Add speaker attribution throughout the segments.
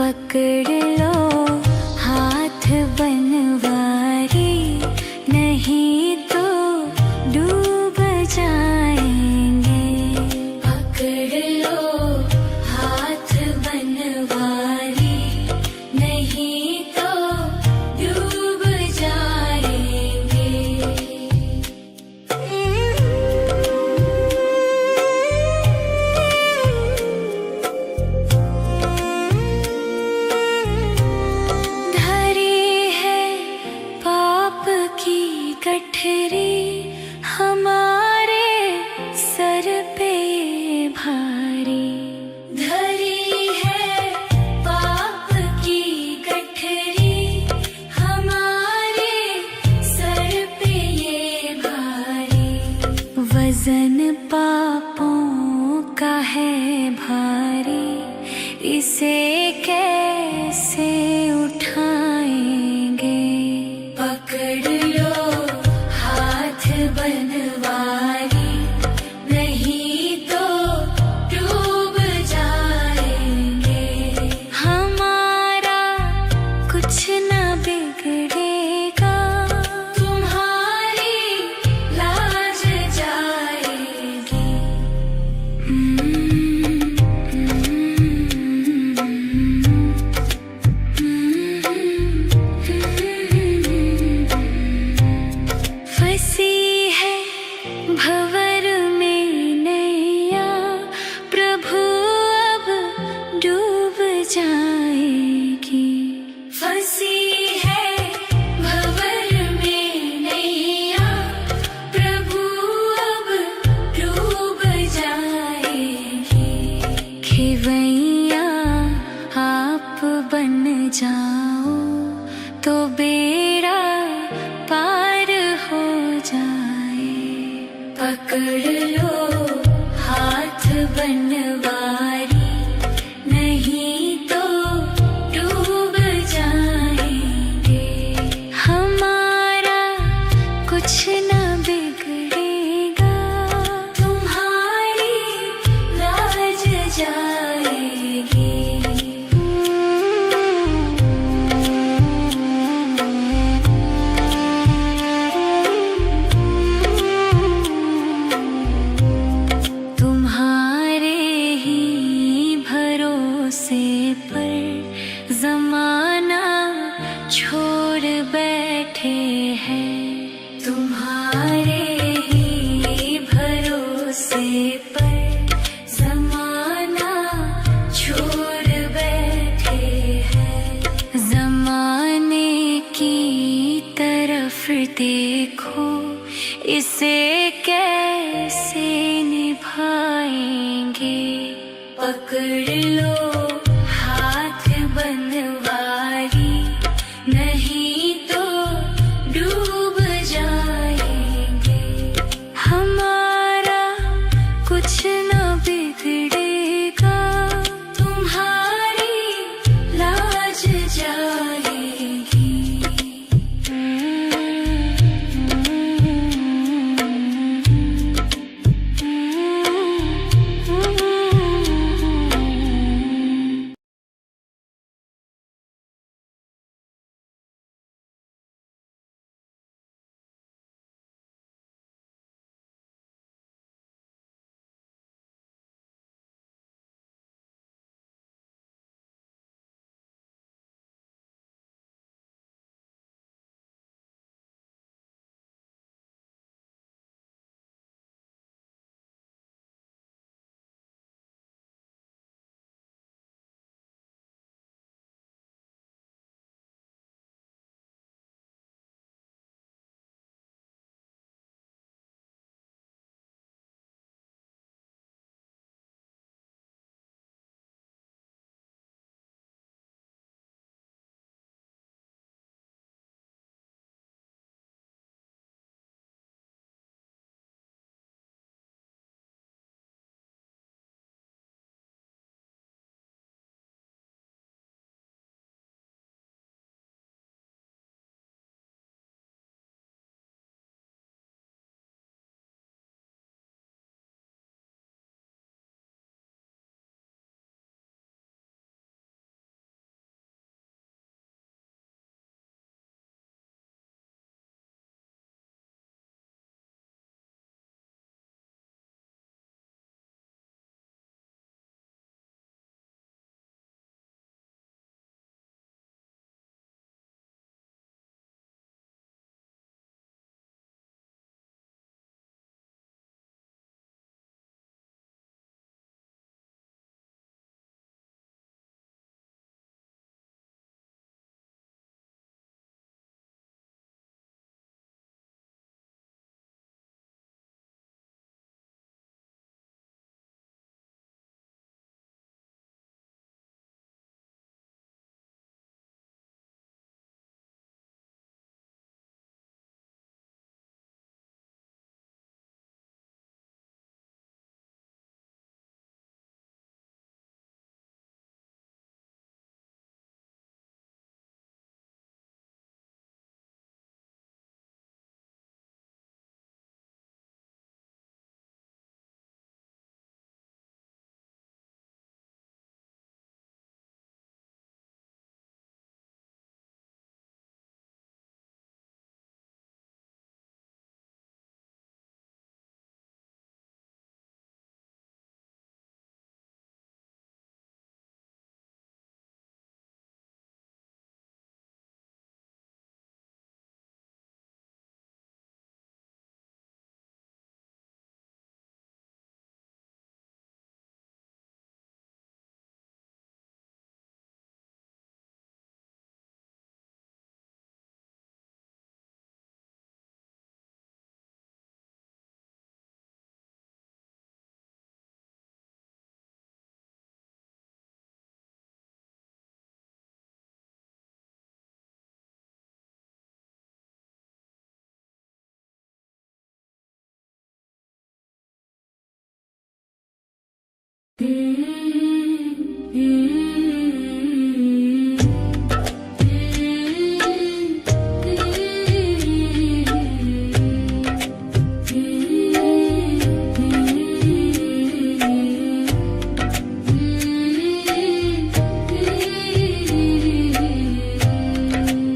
Speaker 1: पकड़ लो हाथ बनवारी, नहीं तो डूब जाएंगे। पकड़ लो हाथ बनवारी, नहीं तो डूब जाएंगे। गठरी हमारे सर पे भारी, धरी है पाप की गठरी हमारे सर पे ये भारी। वजन पापों का है भारी, इसे कैसे उठाएंगे। पकड़ लो बनवारी, नहीं तो डूब जाएंगे। हमारा कुछ न बिगड़ेगा, तुम्हारी लाज जाएगी। फंसी भंवर में नैया, प्रभु अब डूब जाएगी। फंसी है भंवर में नैया, प्रभु अब डूब जाएगी। खेवैया आप बन जाओ तो बेड़ा पार हो जाए। पकड़ लो हाथ बनवारी, नहीं तो डूब जाएंगे। हमारा कुछ न बिगड़ेगा, तुम्हारी लाज जाएगी। पर जमाना छोड़ बैठे हैं, तुम्हारे ही भरोसे पर जमाना छोड़ बैठे हैं। जमाने की तरफ देखो, इसे कैसे निभाएंगे। पकड़ लो हाथ बनवारी, नहीं तो डूब जाएंगे। हमारा कुछ न बिगड़ेगा, तुम्हारी लाज जाएगी।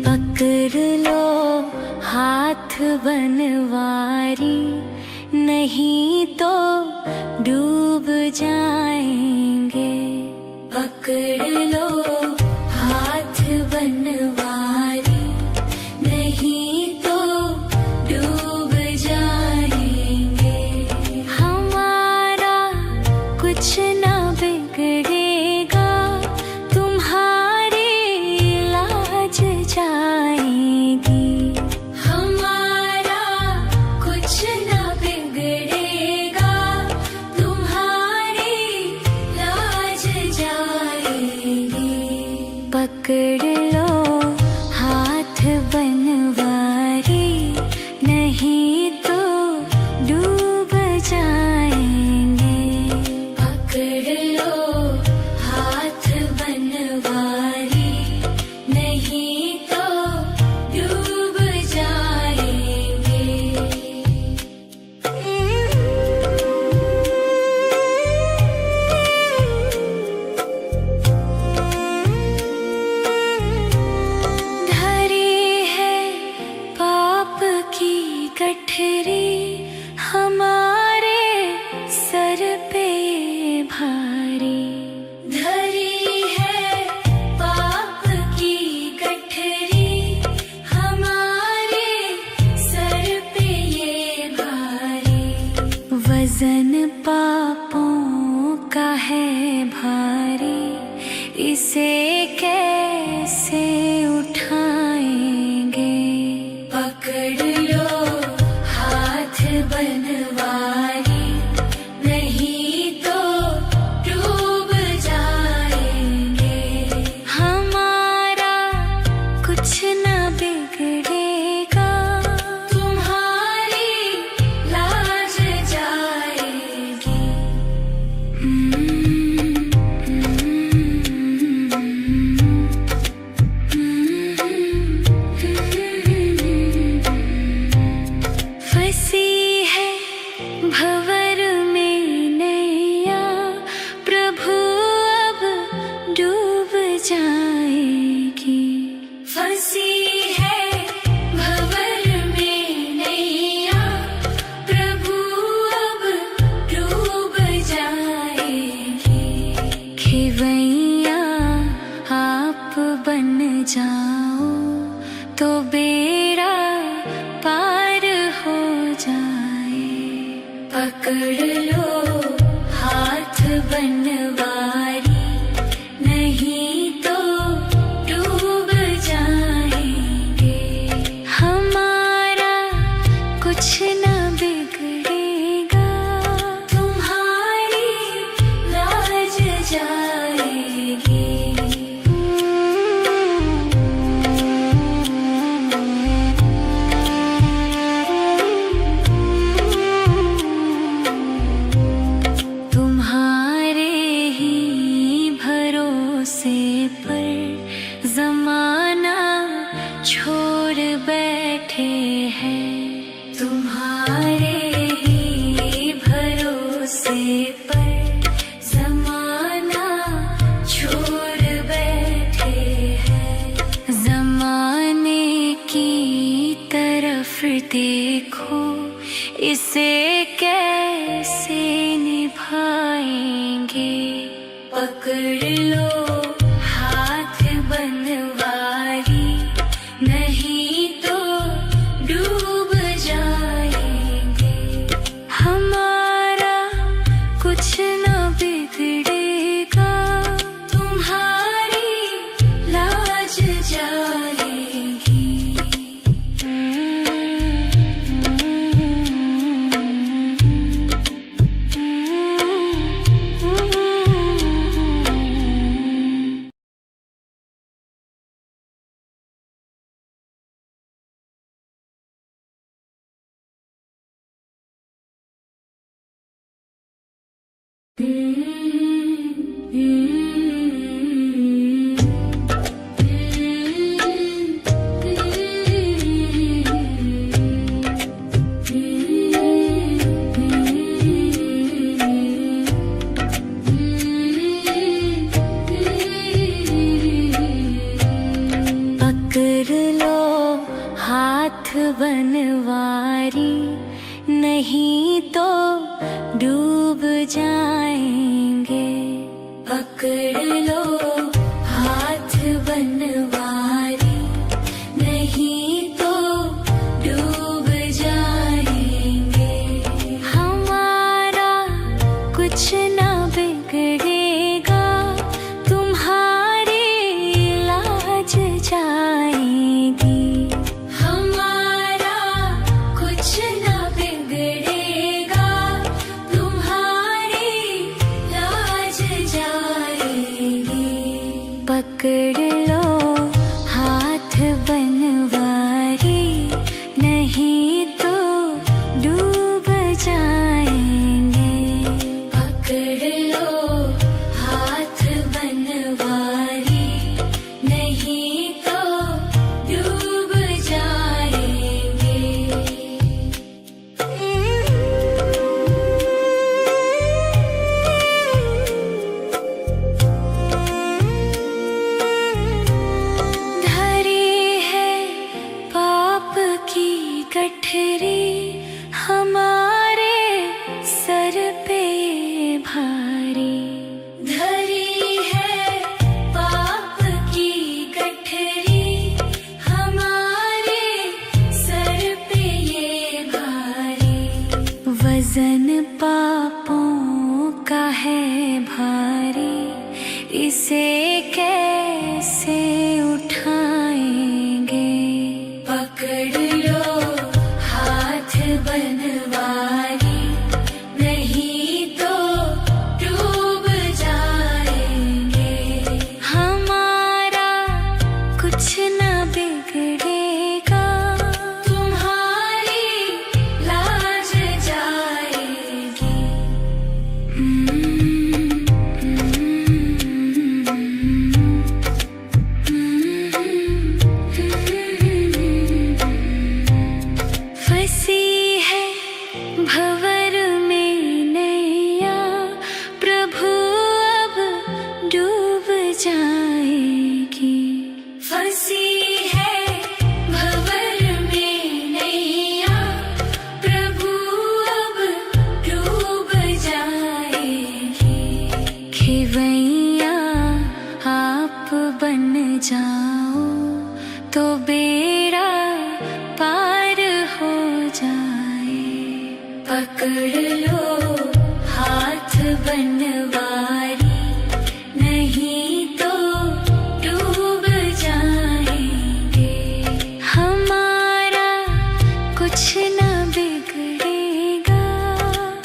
Speaker 1: पकड़ लो हाथ बनवारी, नहीं तो डूब जाएंगे। पकड़ लो हाथ बनवारी, नहीं तो डूब जाएंगे। हमारा कुछ ना बिगड़ेगा, तुम्हारी लाज जाएगी। हमारा कुछ ना बिगड़ेगा, तुम्हारी लाज जाएगी। पकड़ लो हाथ बनवारी, नहीं तो डूब जाएंगे। पकड़ लो हाथ बनवारी, नहीं तो डूब जाएंगे। धरी है पाप की गठरी, हमारे सर पे ये भारी। धरी है पाप की गठरी, हमारे सर पे ये भारी। वजन पापों का है भारी, इसे कैसे उठाएंगे। पकड़ लो हाथ बनवारी, नहीं तो डूब जाएंगे। हमारा कुछ ना बिगड़ेगा, तुम्हारी लाज जाएगी। फंसी है भंवर में नैया, प्रभु अब डूब जाएगी। फंसी है भंवर में नैया, प्रभु अब डूब जाएगी। खेवैया आप बन जाओ, तो बेड़ा पार हो जाए। पकड़ लो हाथ बनवारी, नहीं तो डूब जाएंगे। हमारा कुछ ना बिगड़ेगा, तुम्हारी लाज जाएगी। तुम्हारे ही भरोसे पर जमाना छोड़ बैठे हैं। तुम्हारे ही भरोसे पर जमाना छोड़ बैठे हैं। जमाने की तरफ देखो, इसे कैसे निभाएंगे। पकड़ लो हाथ बनवारी, नहीं तो डूब जाएंगे। हमारा कुछ ना बिगड़ेगा, तुम्हारी लाज जाएगी। Mm-hmm. हाथ बनवारी, नहीं तो डूब जाएंगे। पकड़ लो हाथ बनवारी, नहीं तो डूब जाएंगे। हमारा कुछ ना बिगड़ेगा, तुम्हारी लाज जाएगी। हमारा कुछ ना बिगड़ेगा, तुम्हारी लाज जाएगी। पकड़ लो हाथ बनवारी, नहीं तो डूब जाएंगे। पकड़ लो हाथ बनवारी, नहीं तो डूब जाएंगे। धरी है पाप की गठरी, हमारे सर पे ये भारी। धरी है पाप की गठरी, हमारे सर पे ये भारी। वजन पापों का है भारी, इसे कैसे उठाएंगे। पकड़ लो हाथ बनवारी, नहीं तो डूब जाएंगे। हमारा कुछ ना बिगड़ेगा, तुम्हारी लाज जाएगी। फंसी है भंवर में नैया, प्रभु अब डूब जाएगी। फंसी है भंवर में नैया, प्रभु अब डूब जाएगी। खेवैया आप बन जाओ, तो बेड़ा पार हो जाए। पकड़ लो हाथ बनवारी, नहीं तो डूब जाएंगे। हमारा कुछ ना बिगड़ेगा,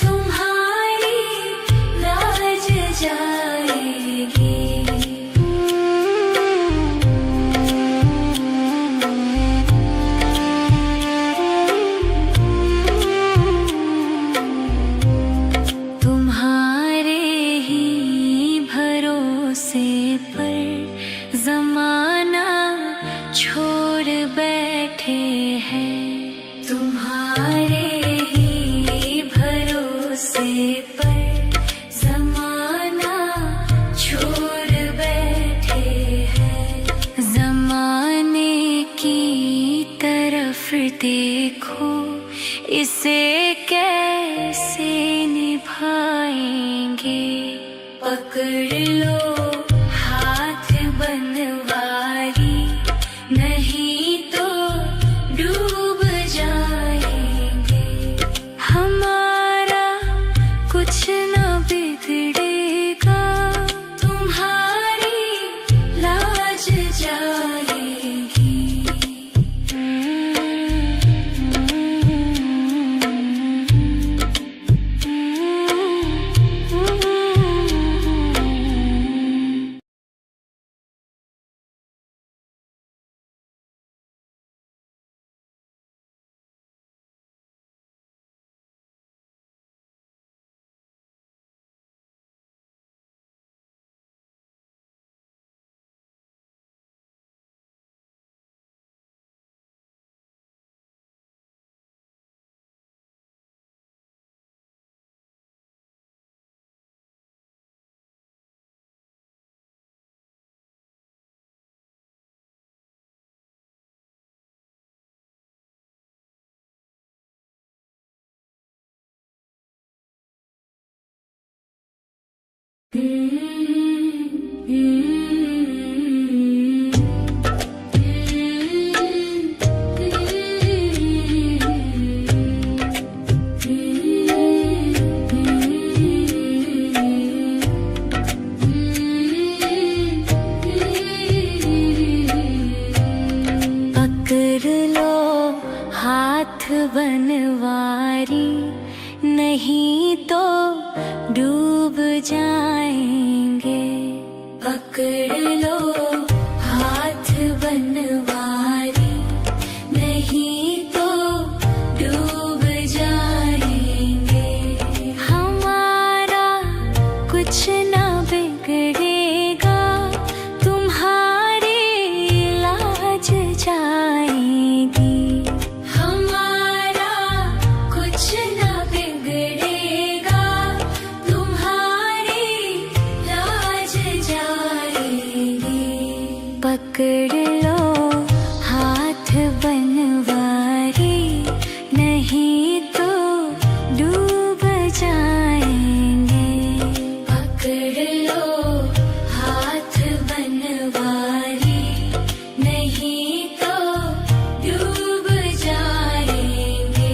Speaker 1: तुम्हारी लाज जाएगी। तुम्हारे ही भरोसे पर जमाना छोड़ बैठे हैं। तुम्हारे ही भरोसे पर जमाना छोड़ बैठे हैं। जमाने की तरफ देखो, इसे कैसे निभाएंगे। पकड़ लो हाथ बनवारी, नहीं तो डूब जाएंगे। हमारा कुछ ना बिगड़ेगा, तुम्हारी लाज जाएगी। बनवारी, नहीं तो डूब जाएंगे। पकड़ लो हाथ बनवारी, नहीं तो डूब जाएंगे। हमारा कुछ ना बिगड़ेगा, तुम्हारी लाज जाएगी। पकड़ लो हाथ बनवारी, नहीं तो डूब जाएंगे। पकड़ लो हाथ बनवारी, नहीं तो डूब जाएंगे।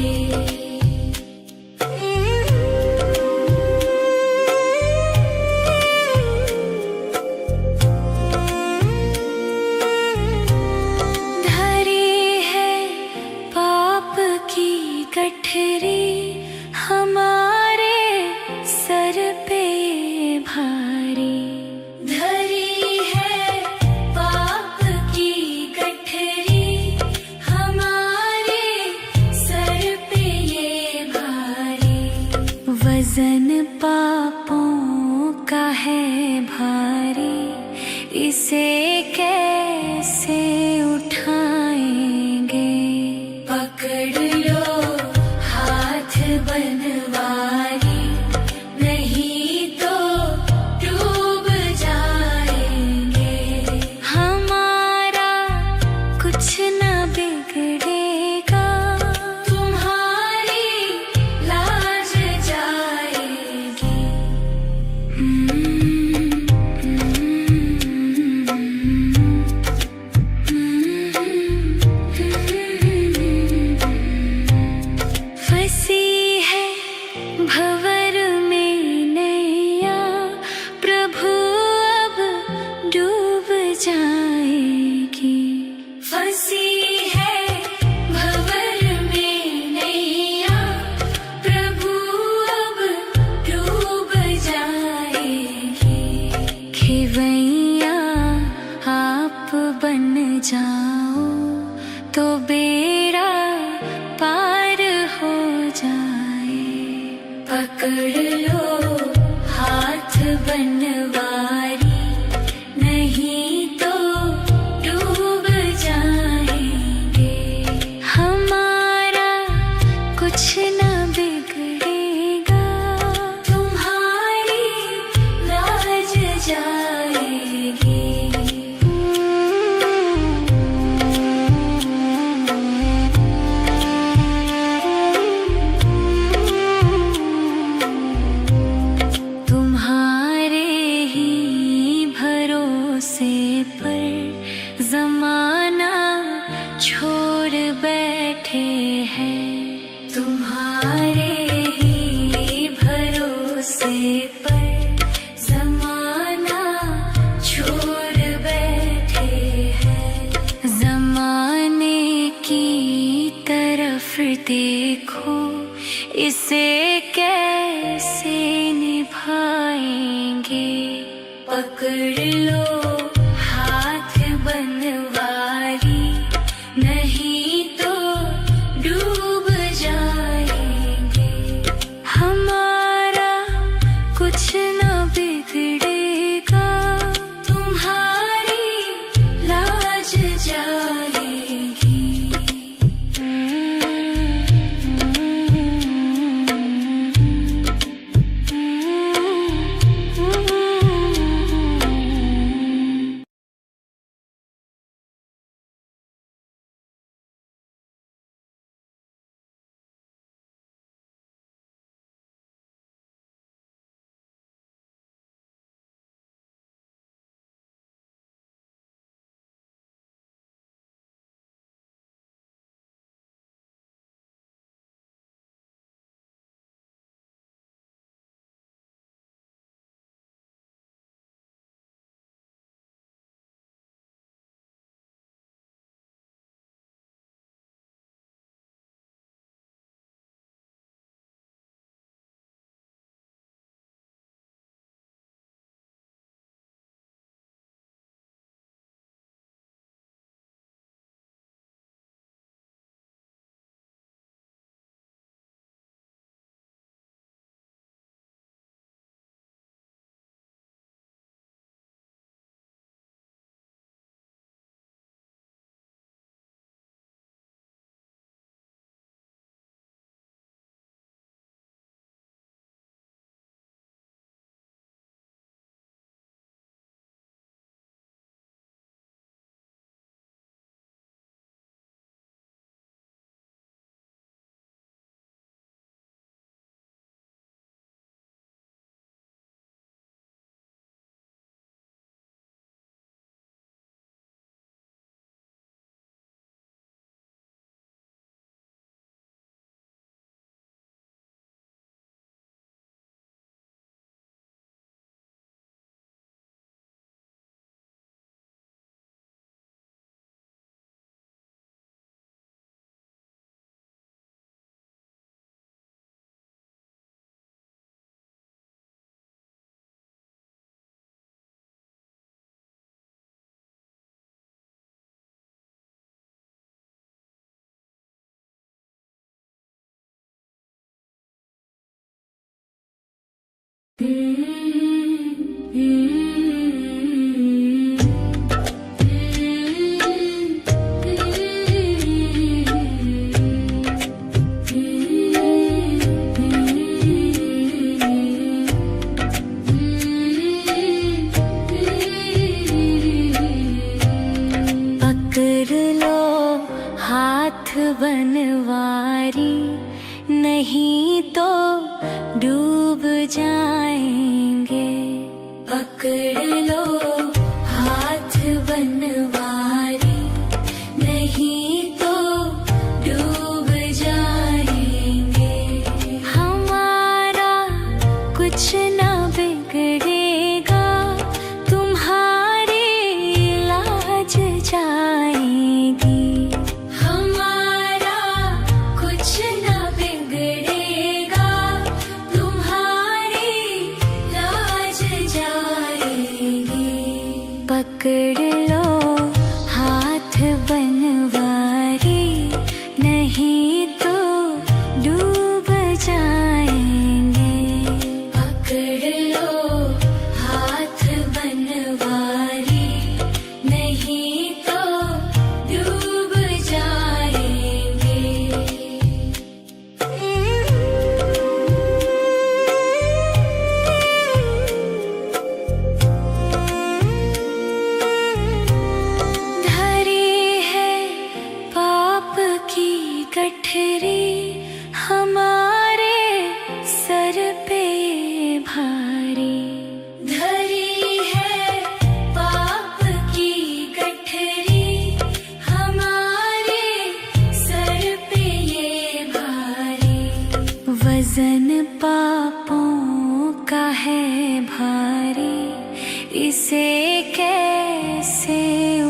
Speaker 1: गठरी हमारे सर पे भारी, धरी है पाप की गठरी हमारे सर पे ये भारी। वजन पापों का है भारी, इसे कैसे उठाएंगे। पकड़ लो बनवारी, नहीं तो डूब जाएंगे। हमारा कुछ ना बिगड़ेगा, तुम्हारी लाज जाएगी। फंसी भंवर में नैया, प्रभु अब डूब जाएगी। फंसी है भंवर में नैया, प्रभु अब डूब जाएगी। खेवैया आप बन जाओ तो बेड़ा पार हो जाए। पकड़ लो हाथ बनवारी, नहीं तो डूब जाएंगे। हमारा कुछ ना बिगड़ेगा, तुम्हारी लाज जाएगी। पर जमाना छोड़ बैठे हैं, तुम्हारे ही भरोसे पर जमाना छोड़ बैठे हैं। जमाने की तरफ देखो, इसे कैसे निभाएंगे। पकड़ लो हाथ बनवारी, नहीं तो डूब जाएंगे। हमारा कुछ ना बिगड़ेगा, तुम्हारी लाज जाएगी। बनवारी, नहीं तो डूब जाएंगे। पकड़ लो हाथ बनवारी, नहीं तो डूब जाएंगे। हमारा कुछ ना बिगड़ेगा, तुम्हारी लाज जाएगी। पकड़ लो हाथ बनवारी, नहीं तो डूब जाएंगे। पकड़ लो हाथ बनवारी, नहीं तो डूब जाएंगे। गठरी हमारे सर पे भारी, धरी है पाप की गठरी हमारे सर पे ये भारी। वजन पापों का है भारी, इसे कैसे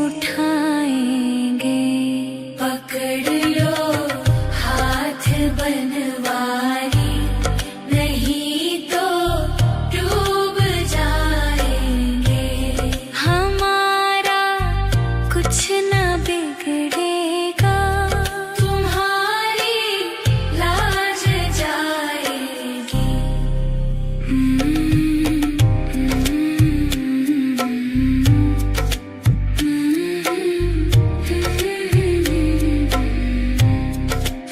Speaker 1: उठाएंगे। पकड़ लो बनवारी, नहीं तो डूब जाएंगे। हमारा कुछ ना बिगड़ेगा, तुम्हारी लाज जाएगी।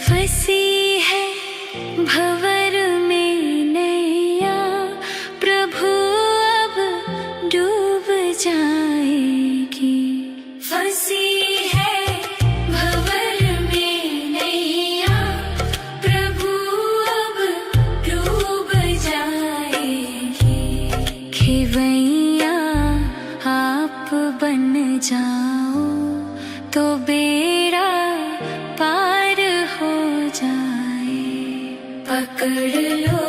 Speaker 1: फंसी भंवर में नैया, प्रभु अब डूब जाएगी। फंसी है भंवर में नैया, प्रभु अब डूब जाएगी। खेवैया आप बन जाओ, तो बेड़ा पार हो जाए। पकड़ लो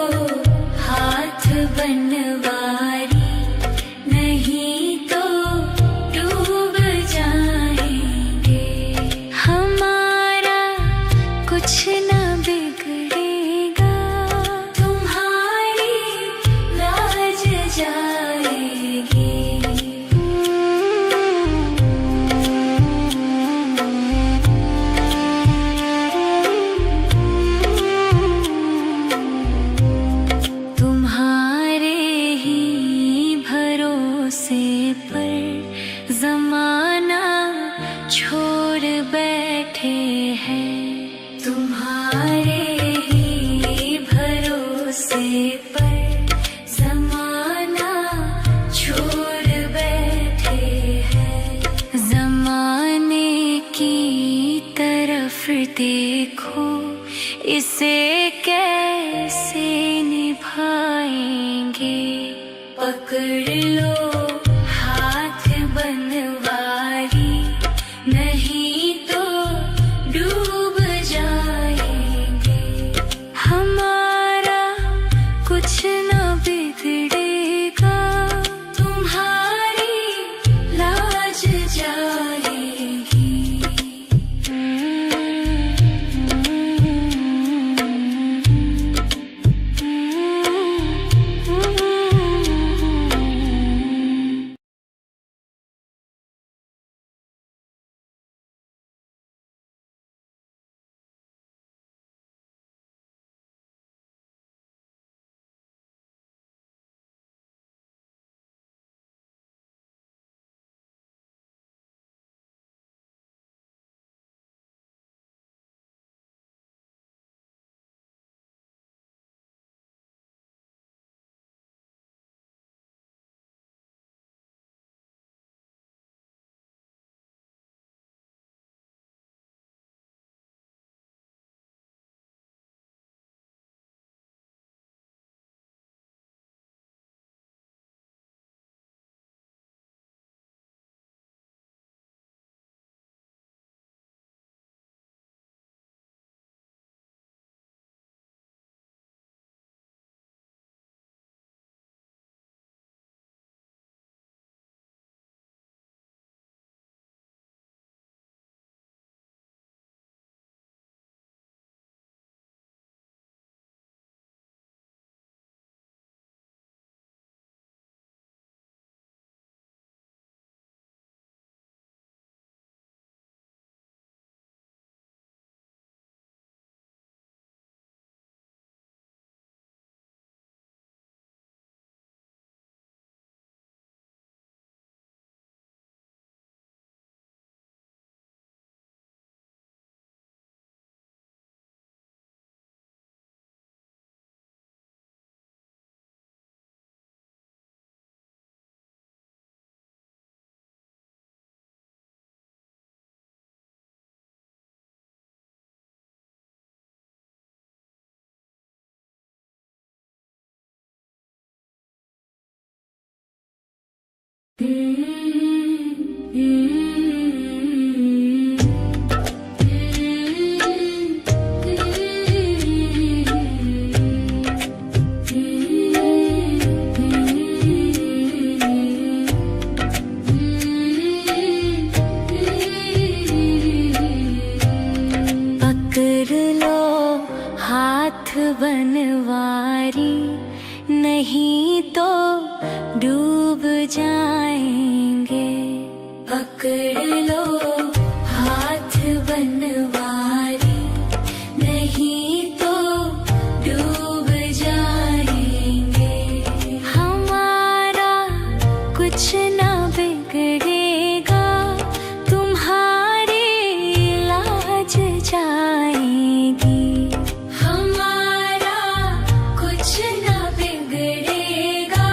Speaker 1: हाथ बनवारी, नहीं तो डूब जाएंगे। हमारा कुछ ना बिगड़ेगा, तुम्हारी लाज जाएगी। पर ज़माना छोड़ बैठे हैं, तुम्हारे ही भरोसे पर ज़माना छोड़ बैठे हैं। ज़माने की तरफ देखो, इसे कैसे निभाएंगे। पकड़ लो हाथ बनवारी, नहीं तो डूब जाएंगे। हमारा कुछ ना बिगड़ेगा, तुम्हारी लाज जाएगी। पकड़ लो हाथ बनवारी, नहीं तो डूब जाएंगे। पकड़ लो हाथ बनवारी, नहीं तो डूब जाएंगे। हमारा कुछ ना बिगड़ेगा, तुम्हारी लाज जाएगी। हमारा कुछ ना बिगड़ेगा,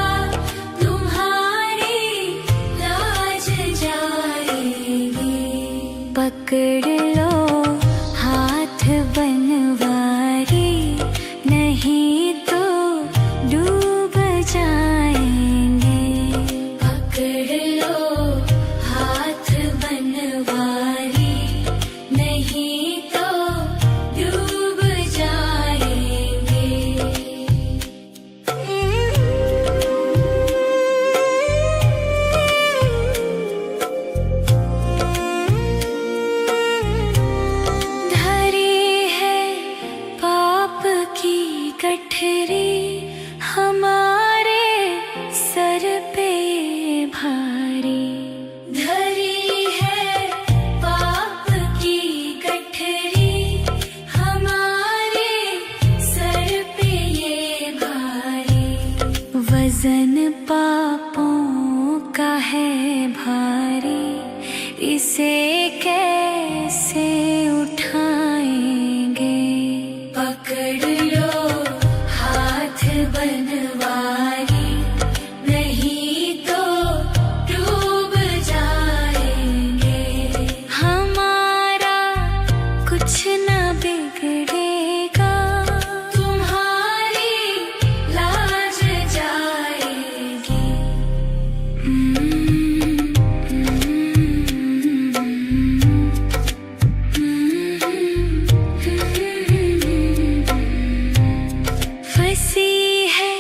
Speaker 1: तुम्हारी लाज जाएगी। पकड़ लो हाथ बनवारी, नहीं तो डूब जाएंगे। पकड़ लो हाथ बनवारी, नहीं तो डूब जाएंगे। धरी है पाप की गठरी, हमारे सर पे भारी। धरी है पाप की गठरी, हमारे सर पे ये भारी। वजन पापों का है भारी, इसे कैसे उठाएंगे। पकड़ लो हाथ बनवारी, नहीं तो डूब जाएंगे। हमारा कुछ ना बिगड़ेगा, तुम्हारी लाज जाएगी। फंसी है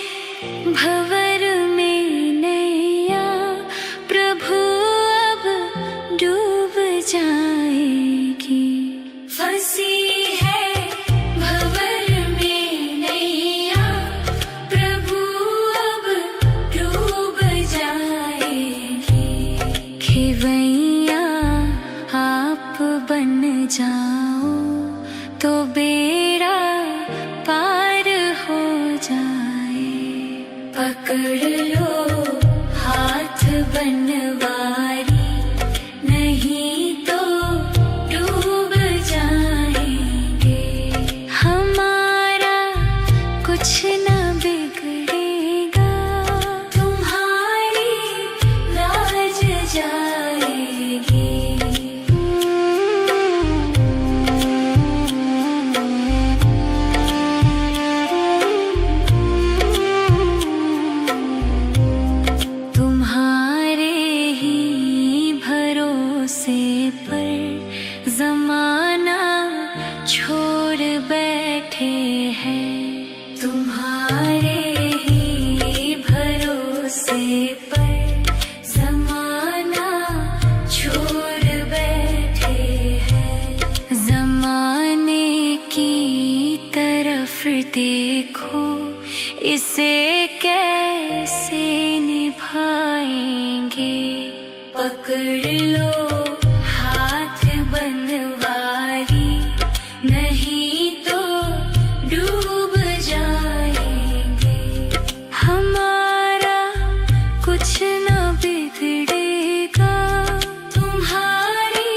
Speaker 1: भंवर में नैया, प्रभु अब डूब जाएगी। फंसी है भंवर में नैया, प्रभु अब डूब जाएगी। खेवैया आप बन जाओ, तो बेड़ा पार हो जाए। पकड़ लो हाथ बनवारी, नहीं तो डूब जाएंगे। हमारा कुछ ना बिगड़ेगा, तुम्हारी लाज जाएगी। तुम्हारे ही भरोसे पर जमाना छोड़ बैठे हैं। तुम्हारे ही भरोसे पर जमाना छोड़ बैठे हैं। जमाने की तरफ देखो, इसे कैसे निभाएंगे। पकड़ लो हाथ बनवारी, नहीं तो डूब जाएंगे। हमारा कुछ ना बिगड़ेगा, तुम्हारी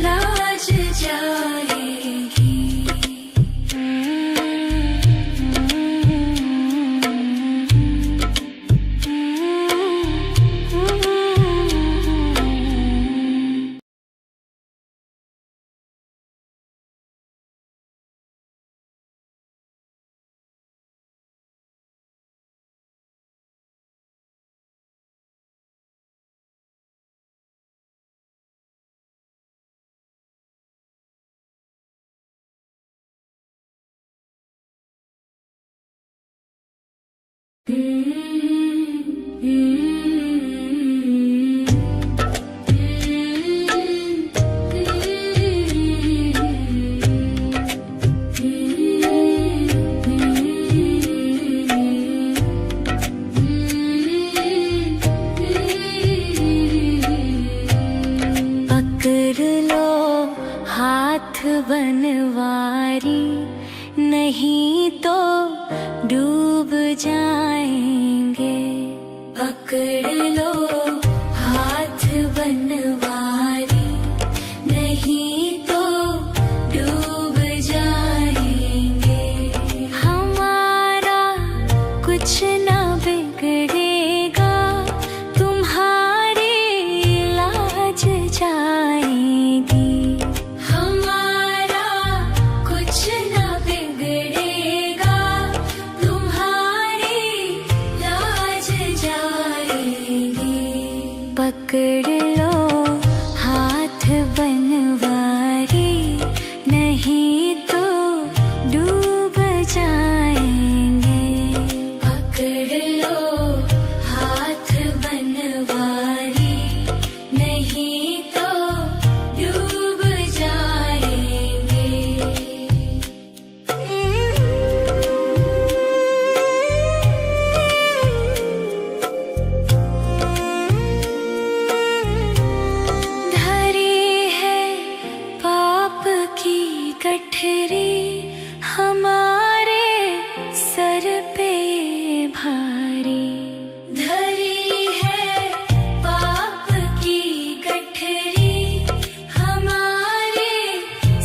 Speaker 1: लाज जाएगी। पकड़ लो हाथ बनवारी, नहीं तो डूब जाएंगे। पकड़ लो हाथ बनवारी, नहीं तो डूब जाएंगे। हमारा कुछ ना बिगड़ेगा, तुम्हारी लाज जाएगी। हमारा कुछ ना बिगड़ेगा, तुम्हारी लाज जाएगी। पकड़ लो हाथ बनवारी, नहीं तो डूब जाएंगे। पकड़ लो हाथ बनवारी, नहीं तो डूब जाएंगे। धरी है पाप की गठरी, हमारे सर पे भारी। धरी है पाप की गठरी, हमारे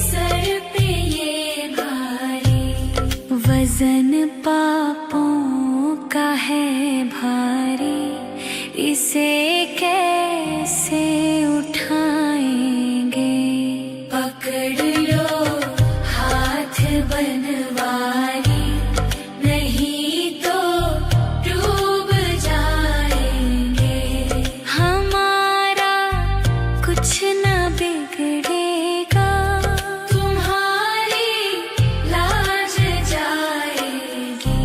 Speaker 1: सर पे ये भारी। वजन पापों का है भारी, इसे कैसे उठाएंगे। पकड़ लो हाथ बनवारी, नहीं तो डूब जाएंगे। हमारा कुछ ना बिगड़ेगा, तुम्हारी लाज जाएगी।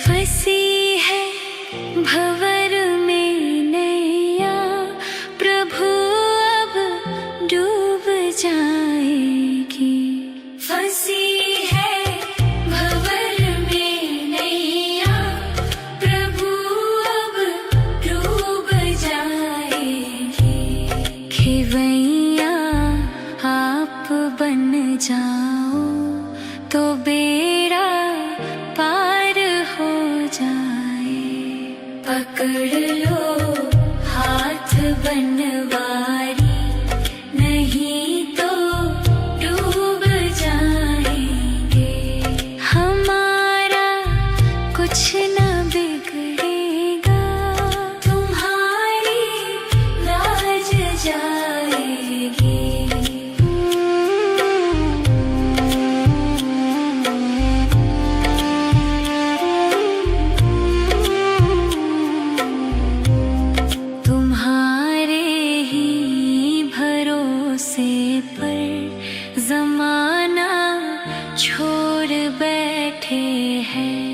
Speaker 1: फंसी है भंवर में नैया, प्रभु अब डूब जाएगी। फंसी है भंवर में नैया, प्रभु अब डूब जाएगी। खेवैया आप बन जाओ, तो बेड़ा पार हो जाए। पकड़ लो हाथ बनवारी, नहीं तो डूब जाएंगे। हमारा कुछ ना बिगड़ेगा, तुम्हारी लाज जाएगी। तुम्हारे ही भरोसे पर जमाना छोड़ बैठे हैं।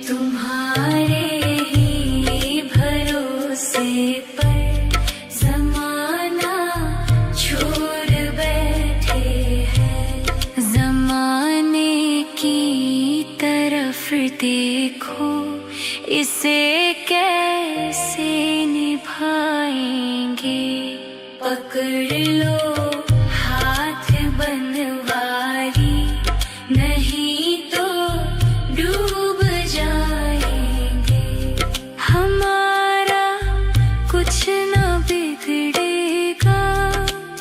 Speaker 1: तुम्हारे ही भरोसे पर जमाना छोड़ बैठे हैं। जमाने की तरफ देखो, इसे कैसे निभाएंगे। पकड़ लो हाथ बनवारी, नहीं तो डूब जाएंगे। हमारा कुछ ना बिगड़ेगा,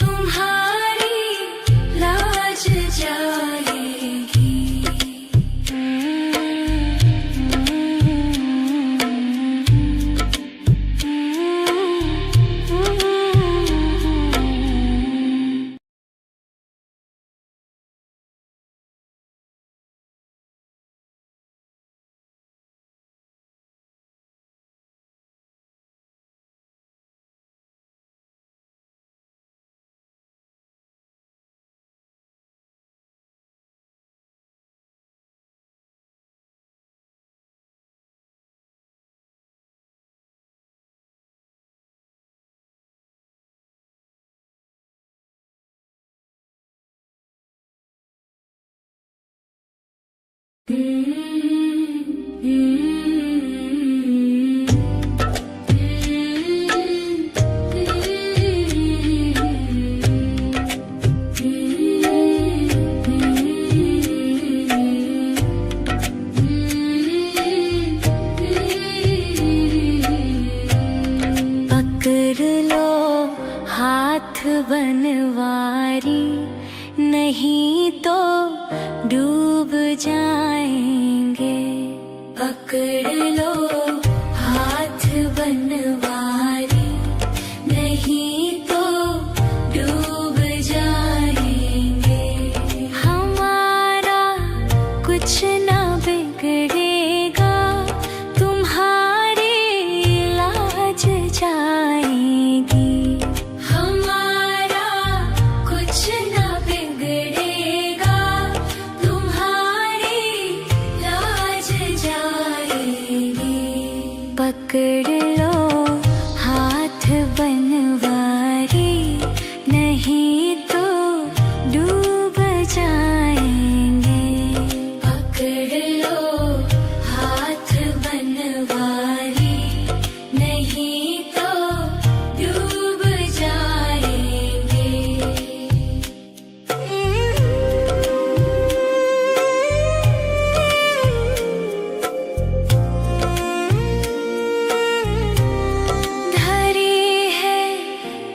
Speaker 1: तुम्हारी लाज जाएगी। पकड़ लो हाथ बनवारी, नहीं तो डूब जाएंगे। पकड़ लो हाथ बनवारी, नहीं तो डूब जाएंगे। हमारा कुछ ना बिगड़ेगा, तुम्हारी लाज जाएगी। हमारा कुछ ना बिगड़ेगा, तुम्हारी लाज जाएगी। पकड़ लो हाथ बनवारी, नहीं तो डूब जाएंगे। पकड़ लो हाथ बनवारी, नहीं तो डूब जाएंगे। धरी है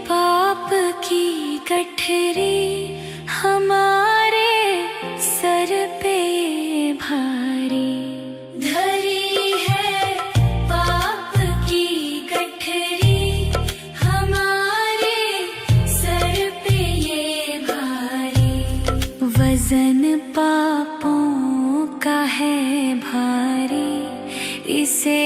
Speaker 1: पाप की गठरी, हमारे सर पे भारी। धरी है पाप की गठरी, हमारे सर पे ये भारी। वजन पापों का है भारी, इसे